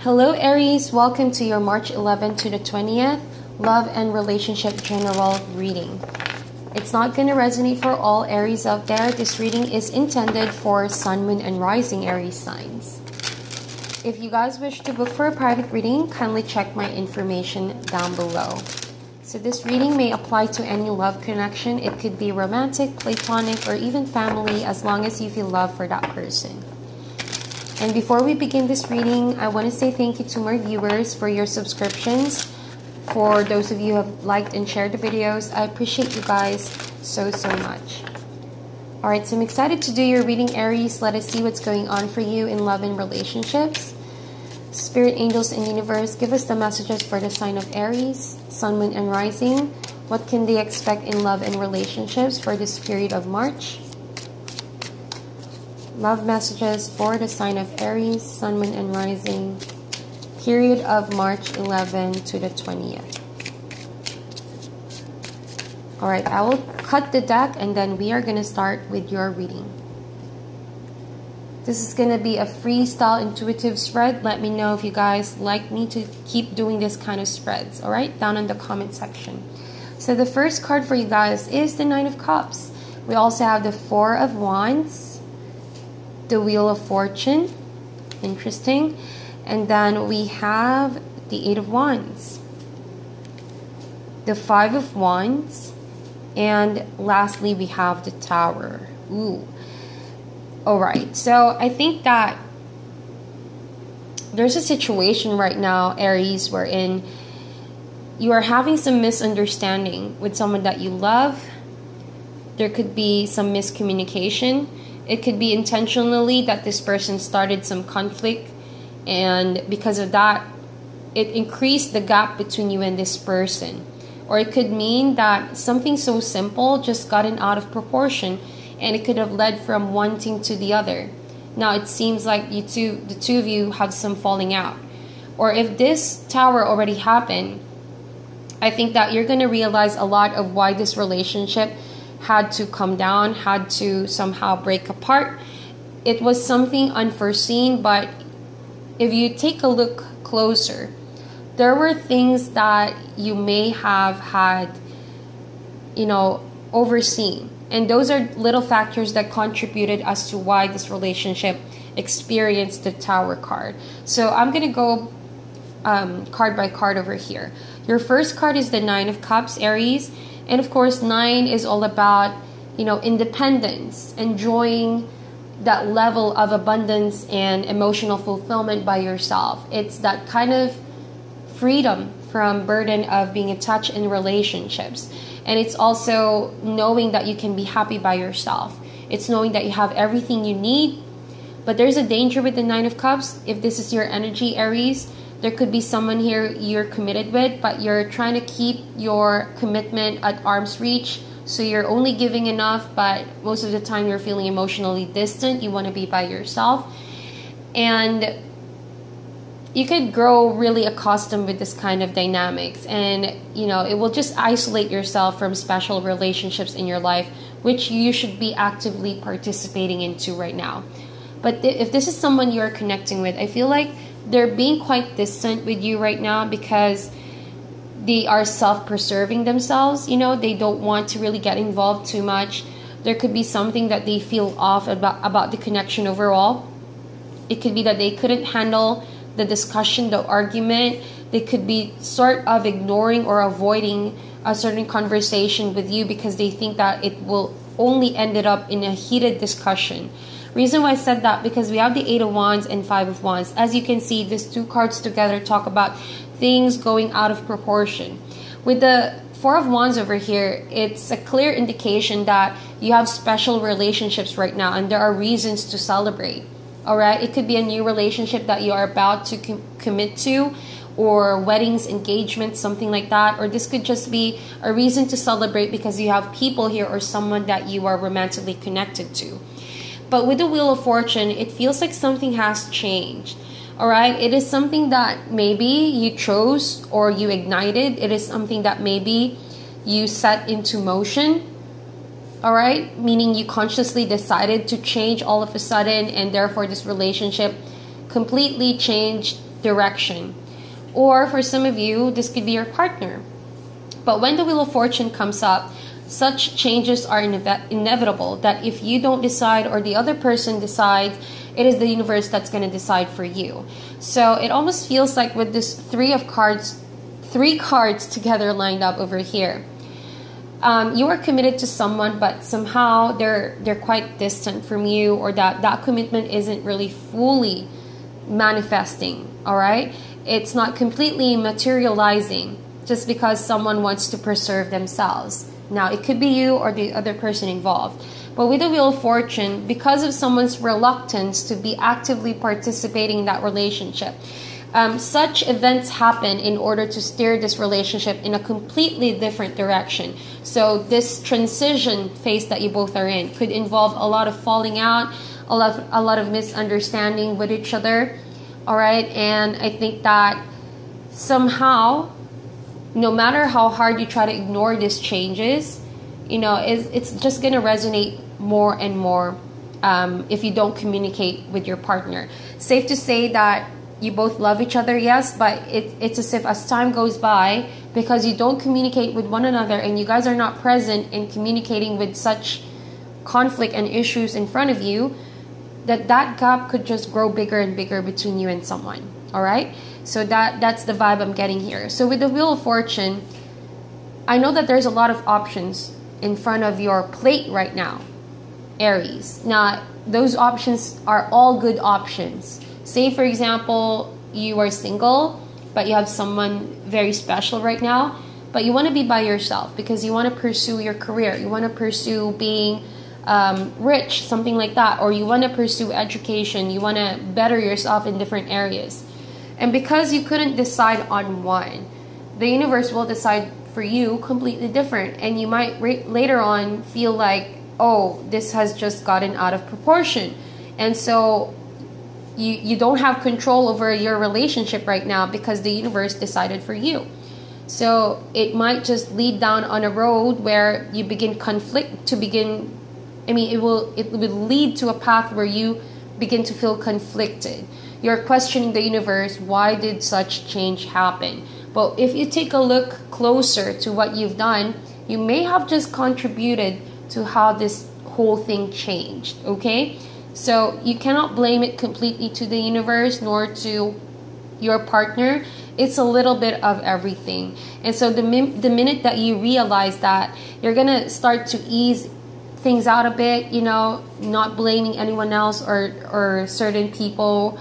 Hello Aries, welcome to your March 11th to the 20th Love and Relationship General reading. It's not going to resonate for all Aries out there. This reading is intended for Sun, Moon, and Rising Aries signs. If you guys wish to book for a private reading, kindly check my information down below. So this reading may apply to any love connection. It could be romantic, platonic, or even family, as long as you feel love for that person. And before we begin this reading, I want to say thank you to my viewers for your subscriptions. For those of you who have liked and shared the videos, I appreciate you guys so much. Alright, so I'm excited to do your reading, Aries. Let us see what's going on for you in love and relationships. Spirit, angels, and universe, give us the messages for the sign of Aries, Sun, Moon, and Rising. What can they expect in love and relationships for this period of March? Love messages for the sign of Aries, Sun, Moon, and Rising. Period of March 11 to the 20th. Alright, I will cut the deck and then we are going to start with your reading. This is going to be a freestyle intuitive spread. Let me know if you guys like me to keep doing this kind of spreads. Alright, down in the comment section. So the first card for you guys is the Nine of Cups. We also have the Four of Wands, the Wheel of Fortune, interesting, and then we have the Eight of Wands, the Five of Wands, and lastly we have the Tower. Ooh. Alright, so I think that there's a situation right now, Aries, wherein you are having some misunderstanding with someone that you love. There could be some miscommunication. It could be intentionally that this person started some conflict, and because of that, it increased the gap between you and this person. Or it could mean that something so simple just gotten out of proportion, and it could have led from one thing to the other. Now it seems like the two of you have some falling out. Or if this Tower already happened, I think that you're going to realize a lot of why this relationship had to come down, had to somehow break apart. It was something unforeseen, but if you take a look closer, there were things that you may have had, overseen. And those are little factors that contributed as to why this relationship experienced the Tower card. So I'm going to go card by card over here. Your first card is the Nine of Cups, Aries. And of course, 9 is all about, independence, enjoying that level of abundance and emotional fulfillment by yourself. It's that kind of freedom from burden of being attached in relationships. And it's also knowing that you can be happy by yourself. It's knowing that you have everything you need. But there's a danger with the Nine of Cups. If this is your energy, Aries, there could be someone here you're committed with, but you're trying to keep your commitment at arm's reach. So you're only giving enough, but most of the time you're feeling emotionally distant. You want to be by yourself. And you could grow really accustomed with this kind of dynamics. And, it will just isolate yourself from special relationships in your life, which you should be actively participating into right now. But if this is someone you're connecting with, I feel like they're being quite distant with you right now because they are self-preserving themselves. They don't want to really get involved too much. There could be something that they feel off about the connection overall. It could be that they couldn't handle the discussion, the argument. They could be sort of ignoring or avoiding a certain conversation with you because they think that it will only end up in a heated discussion. Reason why I said that, because we have the Eight of Wands and Five of Wands. As you can see, these two cards together talk about things going out of proportion. With the Four of Wands over here, it's a clear indication that you have special relationships right now and there are reasons to celebrate. Alright, it could be a new relationship that you are about to commit to, or weddings, engagements, something like that. Or this could just be a reason to celebrate because you have people here or someone that you are romantically connected to. But with the Wheel of Fortune, it feels like something has changed. Alright, it is something that maybe you chose or you ignited. It is something that maybe you set into motion. Alright, meaning you consciously decided to change all of a sudden, and therefore this relationship completely changed direction. Or for some of you, this could be your partner. But when the Wheel of Fortune comes up, such changes are inevitable, that if you don't decide or the other person decides, it is the universe that's going to decide for you. So it almost feels like with this three cards together lined up over here, you are committed to someone, but somehow they're quite distant from you, or that commitment isn't really fully manifesting. All right, it's not completely materializing just because someone wants to preserve themselves. Now, it could be you or the other person involved. But with the Wheel of Fortune, because of someone's reluctance to be actively participating in that relationship, such events happen in order to steer this relationship in a completely different direction. So this transition phase that you both are in could involve a lot of falling out, a lot of misunderstanding with each other. All right, and I think that somehow, no matter how hard you try to ignore these changes, it's just going to resonate more and more if you don't communicate with your partner. Safe to say that you both love each other, yes, but it's as if as time goes by, because you don't communicate with one another and you guys are not present in communicating with such conflict and issues in front of you, that gap could just grow bigger and bigger between you and someone. All right, so that's the vibe I'm getting here. So with the Wheel of Fortune, I know that there's a lot of options in front of your plate right now, Aries. Now, those options are all good options. Say, for example, you are single, but you have someone very special right now, but you want to be by yourself because you want to pursue your career. You want to pursue being rich, something like that, or you want to pursue education. You want to better yourself in different areas. And because you couldn't decide on one, the universe will decide for you completely different. And you might later on feel like, oh, this has just gotten out of proportion. And so you don't have control over your relationship right now because the universe decided for you. So it might just lead down on a road where you begin it will lead to a path where you begin to feel conflicted. You're questioning the universe, why did such change happen? But if you take a look closer to what you've done, you may have just contributed to how this whole thing changed, okay? So you cannot blame it completely to the universe nor to your partner. It's a little bit of everything. And so the minute that you realize that, you're going to start to ease things out a bit, not blaming anyone else or certain people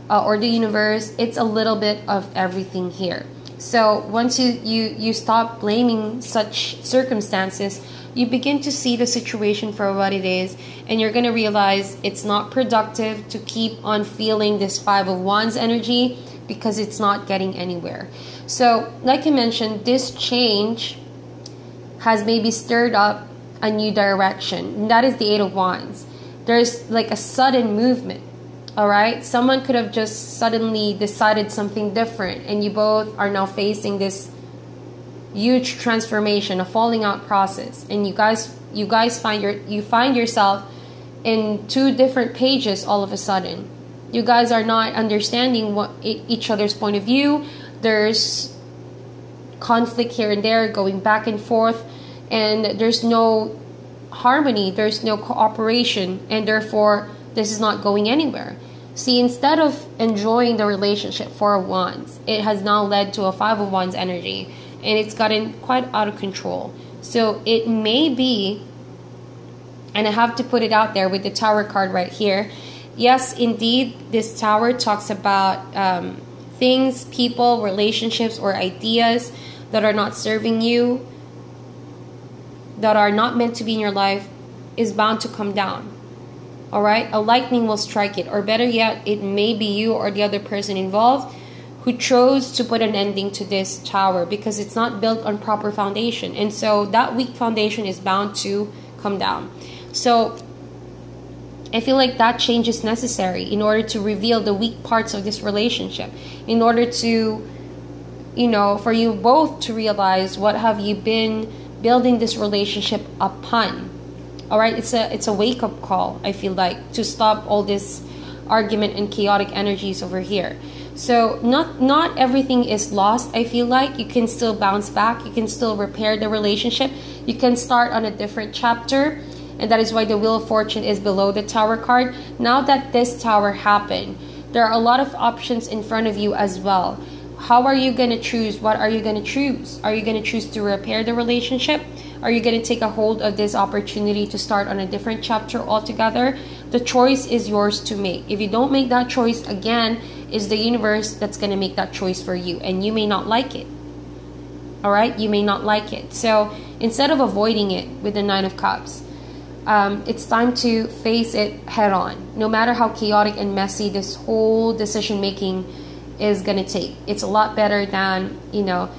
or the universe. It's a little bit of everything here. So once you stop blaming such circumstances, you begin to see the situation for what it is, and you're going to realize it's not productive to keep on feeling this Five of Wands energy because it's not getting anywhere. So like I mentioned, this change has maybe stirred up a new direction, and that is the Eight of Wands. There's like a sudden movement. All right, someone could have just suddenly decided something different, and you both are now facing this huge transformation, a falling out process, and you guys find yourself in two different pages all of a sudden. You guys are not understanding what each other's point of view. There's conflict here and there, going back and forth, and there's no harmony, there's no cooperation, and therefore this is not going anywhere. See, instead of enjoying the relationship, Four of Wands, it has now led to a Five of Wands energy, and it's gotten quite out of control. So it may be, and I have to put it out there with the Tower card right here. Yes, indeed, this Tower talks about things, people, relationships, or ideas that are not serving you, that are not meant to be in your life, is bound to come down. All right, a lightning will strike it, or better yet, it may be you or the other person involved who chose to put an ending to this Tower because it's not built on proper foundation, and so that weak foundation is bound to come down. So I feel like that change is necessary in order to reveal the weak parts of this relationship, in order to, for you both to realize what have you been building this relationship upon. All right, it's a wake-up call, I feel like, to stop all this argument and chaotic energies over here. So not everything is lost. I feel like you can still bounce back. You can still repair the relationship. You can start on a different chapter. And that is why the Wheel of Fortune is below the Tower card. Now that this Tower happened, there are a lot of options in front of you as well. How are you going to choose? What are you going to choose? Are you going to choose to repair the relationship? Are you going to take a hold of this opportunity to start on a different chapter altogether? The choice is yours to make. If you don't make that choice, again, it's the universe that's going to make that choice for you. And you may not like it. All right? You may not like it. So instead of avoiding it with the Nine of Cups, it's time to face it head on. No matter how chaotic and messy this whole decision making is going to take. It's a lot better than, you know,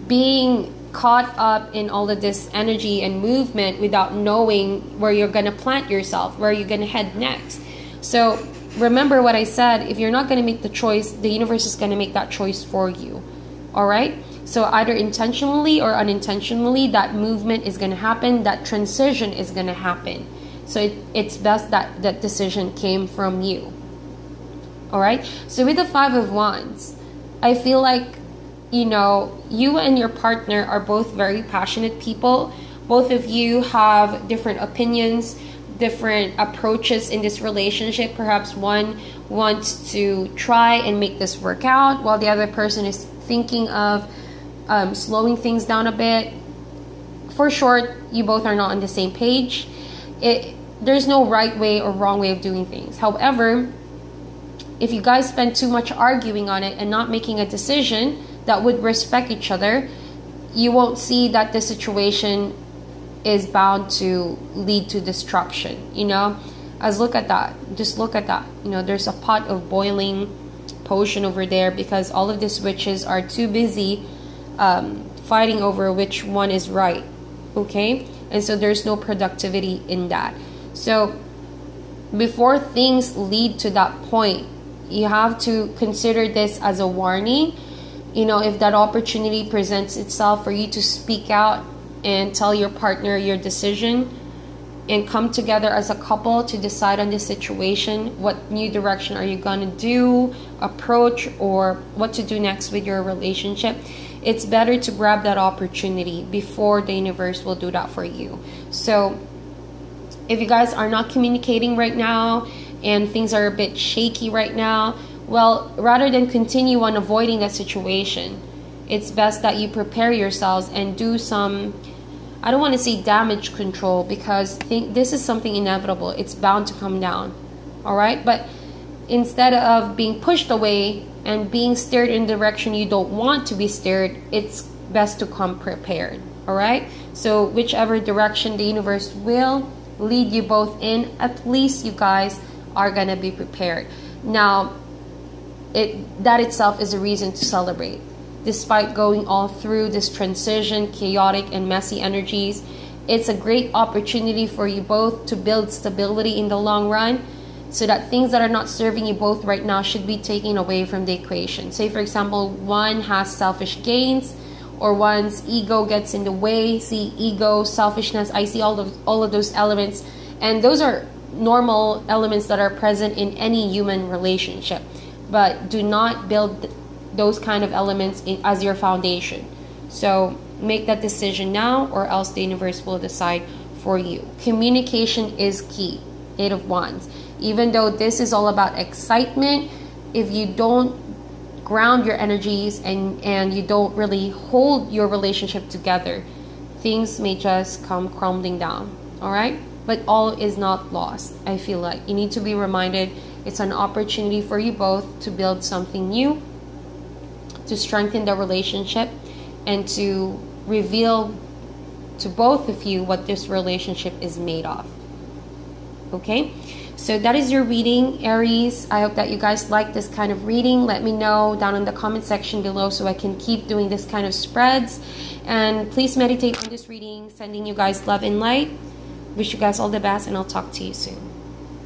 being caught up in all of this energy and movement without knowing where you're going to plant yourself, where you're going to head next. So remember what I said, if you're not going to make the choice, the universe is going to make that choice for you. All right? So either intentionally or unintentionally, that movement is going to happen, that transition is going to happen. So it's best that that decision came from you. All right? So with the Five of Wands, I feel like, you know, you and your partner are both very passionate people. Both of you have different opinions, different approaches in this relationship. Perhaps one wants to try and make this work out, while the other person is thinking of slowing things down a bit. For short, you both are not on the same page. There's no right way or wrong way of doing things. However, if you guys spend too much arguing on it and not making a decision that would respect each other, you won't see that the situation is bound to lead to destruction, you know? As look at that. Just look at that. You know, there's a pot of boiling potion over there because all of these witches are too busy fighting over which one is right, okay? And so there's no productivity in that. So before things lead to that point, you have to consider this as a warning. You know, if that opportunity presents itself for you to speak out and tell your partner your decision and come together as a couple to decide on this situation, what new direction are you going to do, approach, or what to do next with your relationship, it's better to grab that opportunity before the universe will do that for you. So if you guys are not communicating right now and things are a bit shaky right now, well, rather than continue on avoiding that situation, it's best that you prepare yourselves and do some, I don't want to say damage control, because this is something inevitable. It's bound to come down. All right? But instead of being pushed away and being steered in the direction you don't want to be steered, it's best to come prepared. All right? So whichever direction the universe will lead you both in, at least you guys are going to be prepared. Now, that itself is a reason to celebrate. Despite going all through this transition, chaotic and messy energies, it's a great opportunity for you both to build stability in the long run, so that things that are not serving you both right now should be taken away from the equation. Say, for example, one has selfish gains, or one's ego gets in the way. See, ego, selfishness, I see all of those elements, and those are normal elements that are present in any human relationship. But do not build those kind of elements as your foundation. So make that decision now, or else the universe will decide for you. Communication is key. Eight of Wands. Even though this is all about excitement, if you don't ground your energies and you don't really hold your relationship together, things may just come crumbling down. All right? But all is not lost. I feel like you need to be reminded it's an opportunity for you both to build something new, to strengthen the relationship, and to reveal to both of you what this relationship is made of. Okay? So that is your reading, Aries. I hope that you guys like this kind of reading. Let me know down in the comment section below so I can keep doing this kind of spreads. And please meditate on this reading. Sending you guys love and light. Wish you guys all the best, and I'll talk to you soon.